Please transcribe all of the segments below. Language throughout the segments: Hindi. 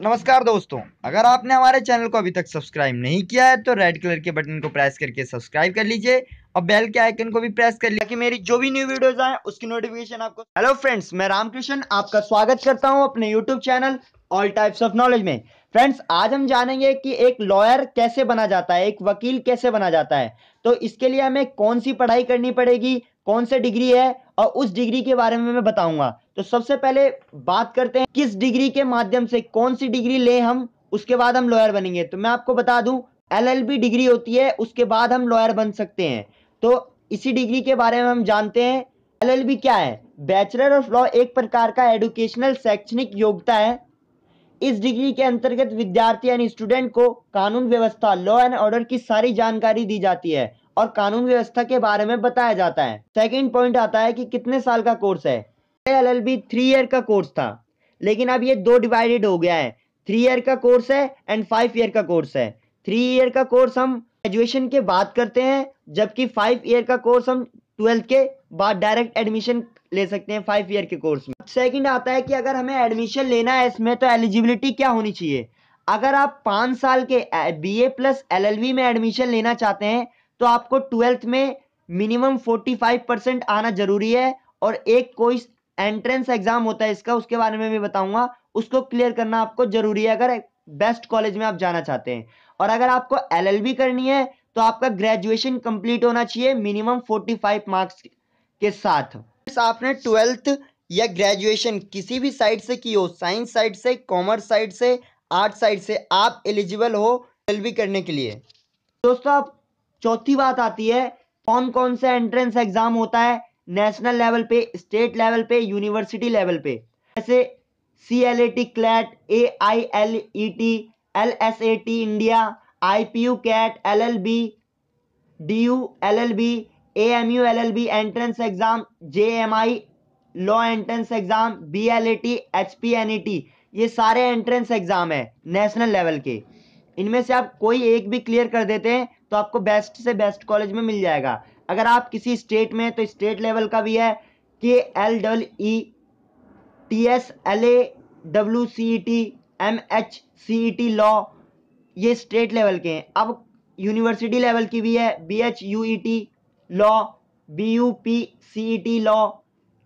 नमस्कार दोस्तों, अगर आपने हमारे चैनल को अभी तक सब्सक्राइब नहीं किया है तो रेड कलर के बटन को प्रेस करके सब्सक्राइब कर लीजिए और बेल के आइकन को भी प्रेस कर लीजिए ताकि मेरी जो भी न्यू वीडियोस आए उसकी नोटिफिकेशन आपको। हेलो फ्रेंड्स, मैं रामकृष्ण आपका स्वागत करता हूं अपने YouTube channel all types of knowledge में। फ्रेंड्स, आज हम जानेंगे कि एक लॉयर कैसे बना जाता है, एक वकील कैसे बना जाता है। तो इसके लिए हमें कौन सी पढ़ाई करनी पड़ेगी, कौन सी डिग्री है और उस डिग्री के बारे में मैं बताऊंगा। तो सबसे पहले बात करते हैं किस डिग्री के माध्यम से, कौन सी डिग्री ले हम, उसके बाद हम लॉयर बनेंगे। तो मैं आपको बता दूं, एलएलबी डिग्री होती है, उसके बाद हम लॉयर बन सकते हैं। तो इसी डिग्री के बारे में हम जानते हैं। एलएलबी क्या है? बैचलर ऑफ लॉ एक प्रकार का एडुकेशनल शैक्षणिक योग्यता है। इस डिग्री के अंतर्गत विद्यार्थी यानी स्टूडेंट को कानून व्यवस्था, लॉ एंड ऑर्डर की सारी जानकारी दी जाती है और कानून व्यवस्था के बारे में बताया जाता है। सेकंड पॉइंट आता है कि कितने साल का कोर्स है। एलएलबी 3 ईयर का कोर्स था, लेकिन अब ये दो डिवाइडेड हो गया है। 3 ईयर का कोर्स है एंड 5 ईयर का कोर्स है। 3 ईयर का कोर्स हम ग्रेजुएशन के बाद करते हैं, जबकि 5 ईयर का कोर्स हम 12th के बाद डायरेक्ट एडमिशन ले सकते हैं 5 ईयर के कोर्स में। सेकंड आता है कि अगर हमें एडमिशन लेना है इसमें तो एलिजिबिलिटी क्या होनी चाहिए। अगर आप 5 साल के बीए प्लस एलएलबी में एडमिशन लेना चाहते हैं तो आपको 12th में मिनिमम 45% आना जरूरी है और एक कोई एंट्रेंस एग्जाम होता है इसका, उसके बारे में भी बताऊंगा, उसको क्लियर करना आपको जरूरी है अगर बेस्ट कॉलेज में आप जाना चाहते हैं। और अगर आपको एलएलबी करनी है तो आपका ग्रेजुएशन कंप्लीट होना चाहिए मिनिमम 45 मार्क्स के साथ। आपने 12th या ग्रेजुएशन किसी भी साइड से की हो, साइंस साइड से, कॉमर्स साइड से, आर्ट साइड से, आप एलिजिबल हो एलएलबी करने के लिए। दोस्तों, अब चौथी बात आती है कौन कौन से एंट्रेंस एग्जाम होता है नेशनल लेवल पे, स्टेट लेवल पे, यूनिवर्सिटी लेवल पे। जैसे CLAT CLAT, AILET, LSAT India, IPU cat, LLB, DU LLB, AMU LLB entrance exam, JMI law entrance exam, BLAT, HPNET, ये सारे एंट्रेंस एग्जाम है नेशनल लेवल के। इनमें से आप कोई एक भी क्लियर कर देते हैं तो आपको बेस्ट से बेस्ट कॉलेज में मिल जाएगा। अगर आप किसी स्टेट में तो स्टेट लेवल का भी है, KLETS, LAWCET, MHCET लॉ, ये स्टेट लेवल के हैं। अब यूनिवर्सिटी लेवल की भी है, BHUET law, BUPCET law,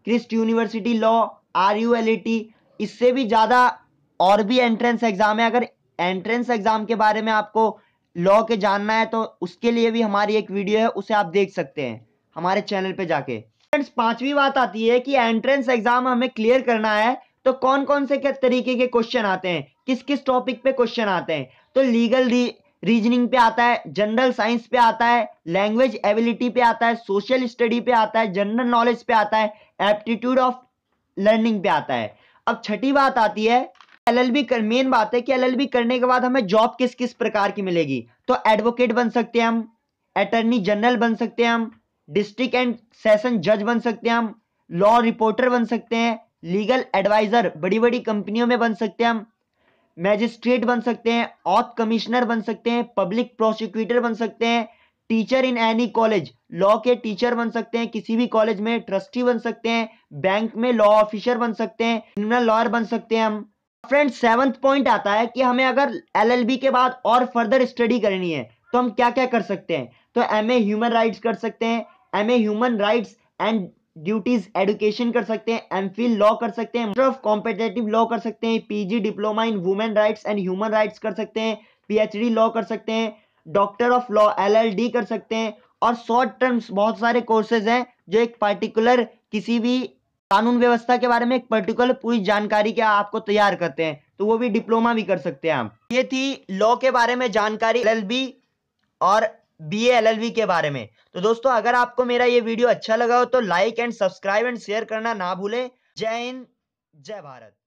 Christ university law, RULET। इससे भी ज़्यादा और भी एंट्रेंस एग्जाम है। अगर एंट्रेंस एग्जाम के बारे में आपको लॉ के जानना है तो उसके लिए भी हमारी एक वीडियो है, उसे आप देख सकते हैं हमारे चैनल पे जाके। फ्रेंड्स, पांचवी बात आती है कि एंट्रेंस एग्जाम हमें क्लियर करना है तो कौन कौन से तरीके के क्वेश्चन आते हैं, किस किस टॉपिक पे क्वेश्चन आते हैं। तो लीगल रीजनिंग पे आता है, जनरल साइंस पे आता है, लैंग्वेज एबिलिटी पे आता है, सोशल स्टडी पे आता है, जनरल नॉलेज पे आता है, एप्टीट्यूड ऑफ लर्निंग पे आता है। अब छठी बात आती है एलएलबी कर, मेन बात है कि एलएलबी करने के बाद हमें जॉब किस किस प्रकार की मिलेगी। तो एडवोकेट बन सकते हैं हम, अटॉर्नी जनरल बन सकते हैं हम, डिस्ट्रिक्ट एंड सेशन जज बन सकते हैं हम, लॉ रिपोर्टर बन सकते हैं, लीगल एडवाइजर बड़ी बड़ी कंपनियों में बन सकते हैं हम, मैजिस्ट्रेट बन सकते हैं, ऑथ कमिश्नर बन सकते हैं, पब्लिक प्रोसिक्यूटर बन सकते हैं, teacher in any college, law के टीचर बन सकते हैं किसी भी कॉलेज में, ट्रस्टी बन सकते हैं, बैंक में लॉ ऑफिसर बन सकते हैं, क्रिमिनल लॉयर बन सकते हैं हम। फ्रेंड्स, 7th पॉइंट आता है कि हमें अगर एलएलबी के बाद और फर्दर स्टडी करनी है तो हम क्या क्या कर सकते हैं। तो MA ह्यूमन राइट्स कर सकते हैं, MA human rights and duties education कर सकते हैं, MPhil लॉ कर सकते हैं, मास्टर ऑफ कॉम्पिटेटिव लॉ कर सकते हैं, PG diploma in women rights and human rights कर सकते हैं, PhD लॉ कर सकते हैं, डॉक्टर ऑफ लॉ LLD कर सकते हैं। और शॉर्ट टर्म्स बहुत सारे कोर्सेज हैं जो एक पर्टिकुलर किसी भी कानून व्यवस्था के बारे में एक पर्टिकुलर पूरी जानकारी के आपको तैयार करते हैं, तो वो भी डिप्लोमा भी कर सकते हैं आप। ये थी लॉ के बारे में जानकारी, LLB और BA LLB के बारे में। तो दोस्तों, अगर आपको मेरा ये वीडियो अच्छा लगा हो तो like and subscribe and share करना ना भूलें। जय हिंद, जय भारत।